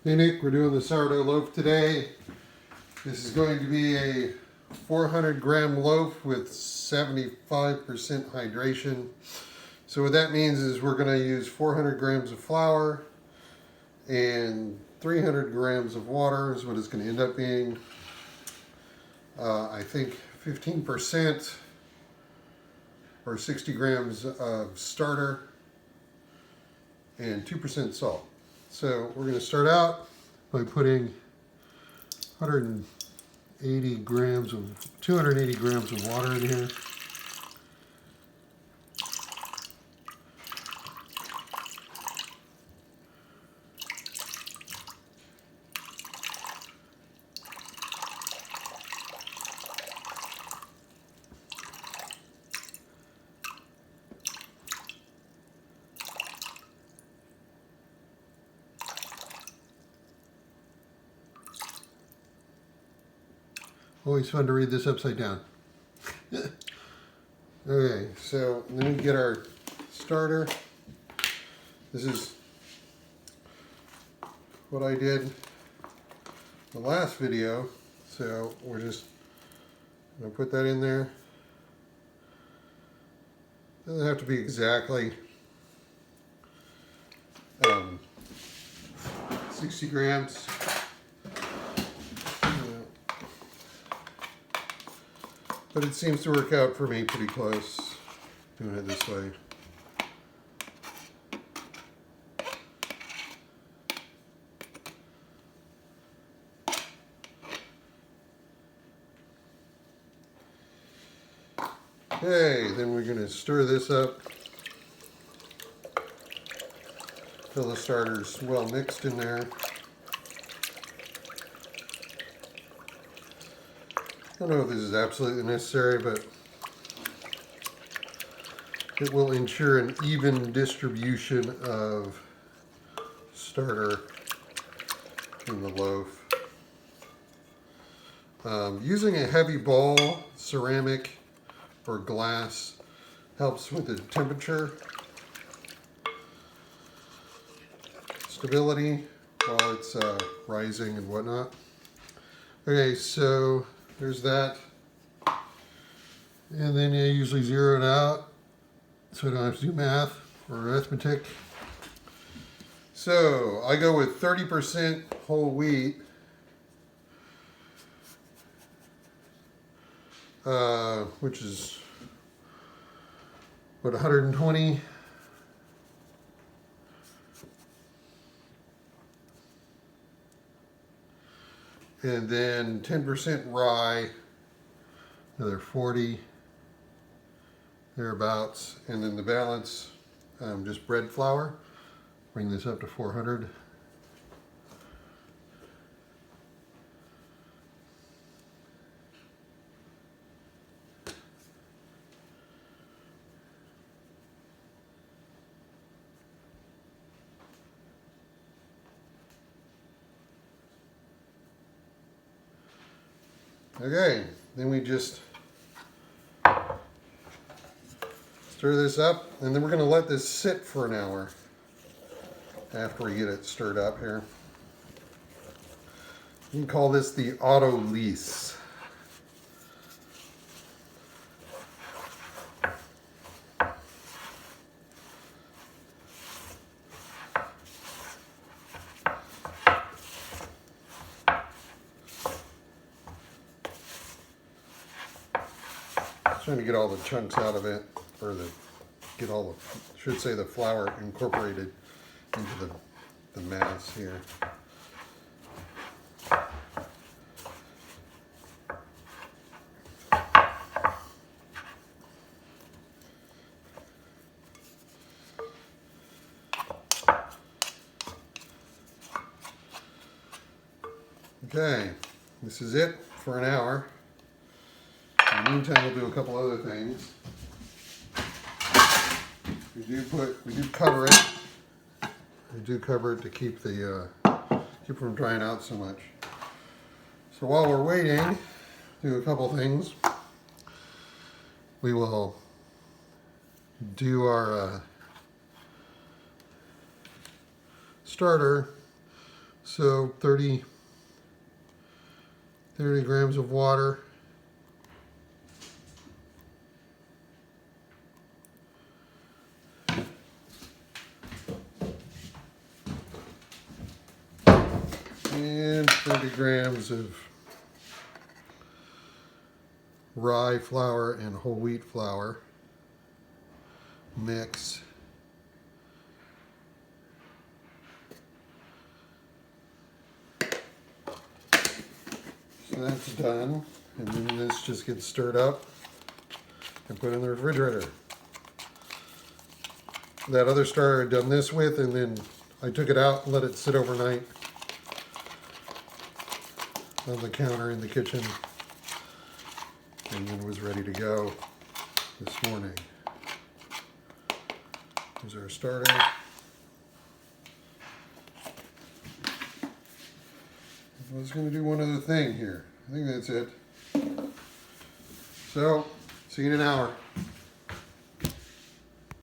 Hey Nick, we're doing the sourdough loaf today. This is going to be a 400 gram loaf with 75% hydration. So what that means is we're going to use 400 grams of flour and 300 grams of water is what it's going to end up being. I think 15% or 60 grams of starter and 2% salt. So we're going to start out by putting 280 grams of water in here. Always fun to read this upside down. Okay, so then we get our starter. This is what I did the last video. So we're just going to put that in there. Doesn't have to be exactly 60 grams. But it seems to work out for me pretty close doing it this way. Okay, then we're going to stir this up till the starter's well mixed in there. I don't know if this is absolutely necessary, but it will ensure an even distribution of starter in the loaf. Using a heavy bowl, ceramic or glass, helps with the temperature, stability while it's rising and whatnot. Okay, so there's that. And then I usually zero it out so I don't have to do math or arithmetic. So I go with 30% whole wheat. Which is what, 120? And then 10% rye, another 40, thereabouts. And then the balance, just bread flour. Bring this up to 400. Okay, then we just stir this up, and then we're going to let this sit for an hour after we get it stirred up here. You can call this the Autolyse. Trying to get all the chunks out of it, or get all the, should say the flour incorporated into the mass here. Okay, this is it for an hour. In the meantime, we'll do a couple other things. We do cover it. We do cover it to keep keep from drying out so much. So while we're waiting, do a couple things. We will do our starter So 30 grams of water. And 30 grams of rye flour and whole wheat flour. Mix. So that's done. And then this just gets stirred up and put in the refrigerator. That other starter I'd done this with, and then I took it out and let it sit overnight on the counter in the kitchen, and then was ready to go this morning. Here's our starter. I was going to do one other thing here. I think that's it. So, see you in an hour.